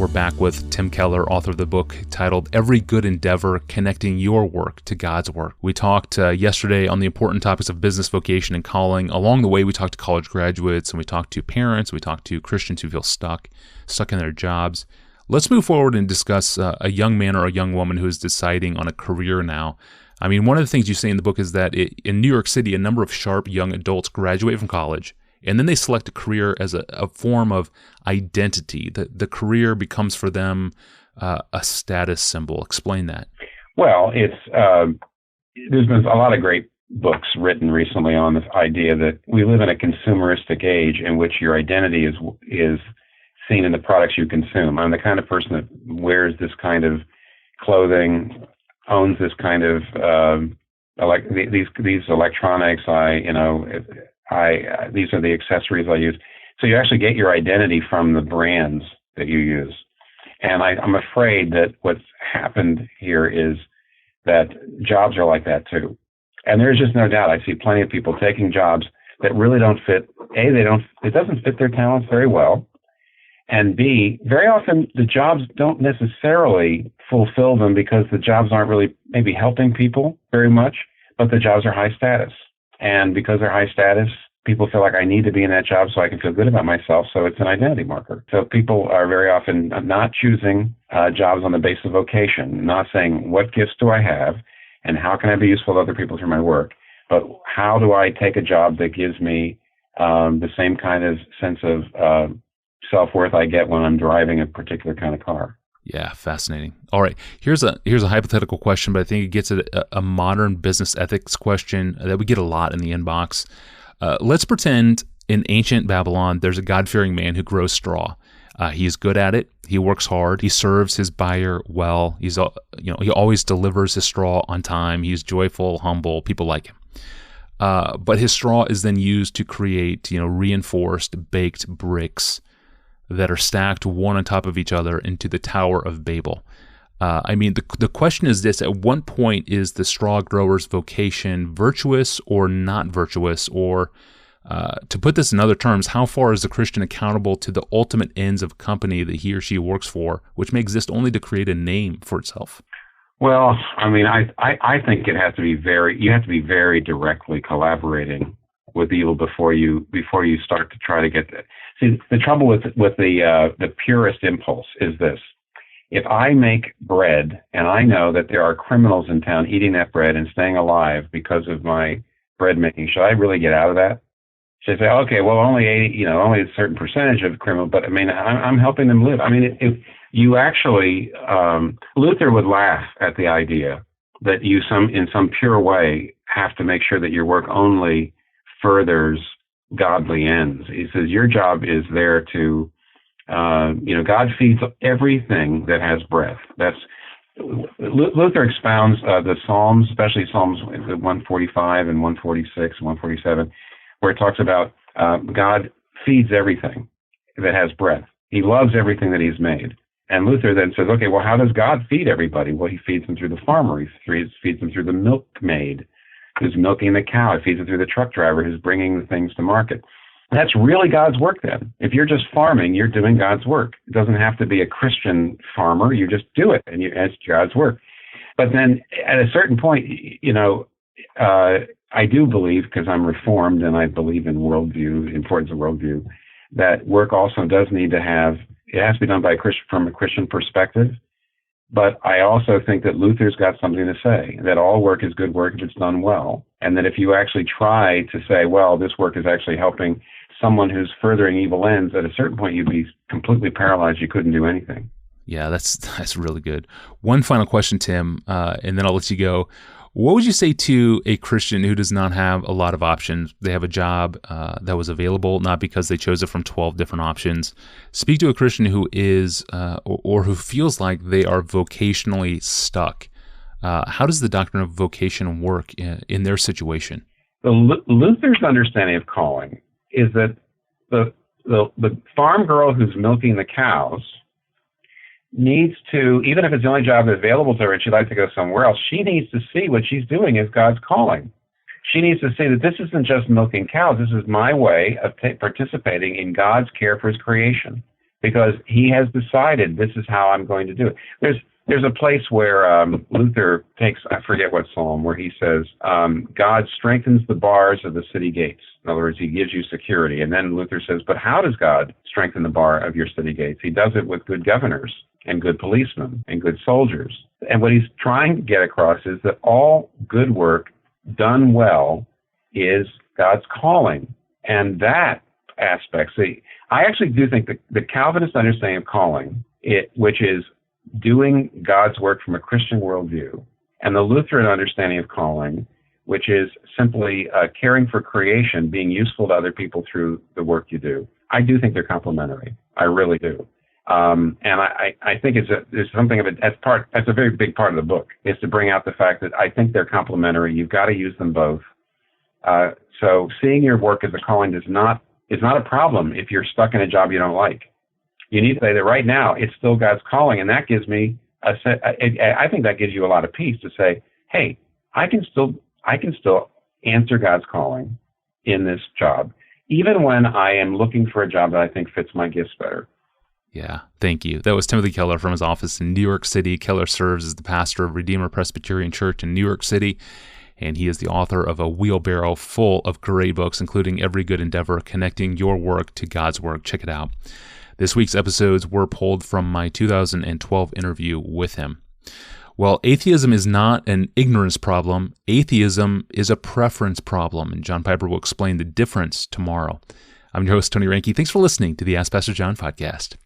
We're back with Tim Keller, author of the book titled Every Good Endeavor, Connecting Your Work to God's Work. We talked yesterday on the important topics of business, vocation, and calling. Along the way, we talked to college graduates, and we talked to parents, we talked to Christians who feel stuck in their jobs. Let's move forward and discuss a young man or a young woman who is deciding on a career now. I mean, one of the things you say in the book is that in New York City, a number of sharp young adults graduate from college, and then they select a career as a form of identity. The career becomes for them a status symbol. Explain that. Well, there's been a lot of great books written recently on this idea that we live in a consumeristic age in which your identity is seen in the products you consume. I'm the kind of person that wears this kind of clothing, owns this kind of these electronics. These are the accessories I use. So you actually get your identity from the brands that you use. And I'm afraid that what's happened here is that jobs are like that too. And there's just no doubt. I see plenty of people taking jobs that really don't fit. It doesn't fit their talents very well. And B, very often the jobs don't necessarily fulfill them because the jobs aren't really maybe helping people very much, but the jobs are high status. And because they're high status, people feel like I need to be in that job so I can feel good about myself. So it's an identity marker. So people are very often not choosing jobs on the basis of vocation, not saying what gifts do I have and how can I be useful to other people through my work, but how do I take a job that gives me the same kind of sense of self-worth I get when I'm driving a particular kind of car. Yeah, fascinating. All right, here's a hypothetical question, but I think it gets at a modern business ethics question that we get a lot in the inbox. Let's pretend in ancient Babylon there's a God-fearing man who grows straw. He's good at it. He works hard. He serves his buyer well. He always delivers his straw on time. He's joyful, humble. People like him. But his straw is then used to create, reinforced baked bricks that are stacked one on top of each other into the Tower of Babel. The question is this: at what point is the straw grower's vocation virtuous or not virtuous? Or to put this in other terms, how far is the Christian accountable to the ultimate ends of a company that he or she works for, which may exist only to create a name for itself? Well, I think you have to be very directly collaborating with evil before you start to try to get that. See, the trouble with the purest impulse is this: if I make bread and I know that there are criminals in town eating that bread and staying alive because of my bread making, should I really get out of that? Should I say, okay, well, only a certain percentage of criminals, but I'm helping them live. If you actually, Luther would laugh at the idea that you in some pure way have to make sure that your work only furthers godly ends. He says your job is there to, God feeds everything that has breath. Luther expounds the Psalms, especially Psalms 145 and 146 and 147, where it talks about God feeds everything that has breath. He loves everything that he's made. And Luther then says, okay, well, how does God feed everybody? Well, he feeds them through the farmer. He feeds them through the milkmaid who's milking the cow. He feeds them through the truck driver who's bringing the things to market. That's really God's work then. If you're just farming, you're doing God's work. It doesn't have to be a Christian farmer. You just do it, and it's God's work. But then at a certain point, I do believe, because I'm Reformed and I believe in worldview, importance of worldview, that work also does need to it has to be done from a Christian perspective. But I also think that Luther's got something to say, that all work is good work if it's done well. And that if you actually try to say, well, this work is actually helping someone who's furthering evil ends, at a certain point you'd be completely paralyzed. You couldn't do anything. Yeah, that's really good. One final question, Tim, and then I'll let you go. What would you say to a Christian who does not have a lot of options? They have a job that was available, not because they chose it from 12 different options. Speak to a Christian who is or who feels like they are vocationally stuck. How does the doctrine of vocation work in their situation? Luther's understanding of calling is that the farm girl who's milking the cows needs to, even if it's the only job that's available to her and she'd like to go somewhere else, she needs to see what she's doing as God's calling. She needs to see that this isn't just milking cows. This is my way of participating in God's care for his creation. because he has decided this is how I'm going to do it. There's a place where Luther takes, I forget what psalm, where he says, God strengthens the bars of the city gates. In other words, he gives you security. And then Luther says, but how does God strengthen the bar of your city gates? He does it with good governors and good policemen and good soldiers. And what he's trying to get across is that all good work done well is God's calling. And that aspect, see, I actually do think that the Calvinist understanding of calling, which is doing God's work from a Christian worldview, and the Lutheran understanding of calling, which is simply caring for creation, being useful to other people through the work you do. I do think they're complementary. I really do. And I think it's something of that's a very big part of the book, is to bring out the fact that I think they're complementary. You've got to use them both. So seeing your work as a calling is not a problem if you're stuck in a job you don't like. You need to say that right now it's still God's calling, and that gives me I think that gives you a lot of peace to say, hey, I can still answer God's calling in this job, even when I am looking for a job that I think fits my gifts better. Yeah, thank you. That was Timothy Keller from his office in New York City. Keller serves as the pastor of Redeemer Presbyterian Church in New York City, and he is the author of a wheelbarrow full of great books, including Every Good Endeavor, Connecting Your Work to God's Work. Check it out. This week's episodes were pulled from my 2012 interview with him. Well, atheism is not an ignorance problem. Atheism is a preference problem, and John Piper will explain the difference tomorrow. I'm your host, Tony Reinke. Thanks for listening to the Ask Pastor John podcast.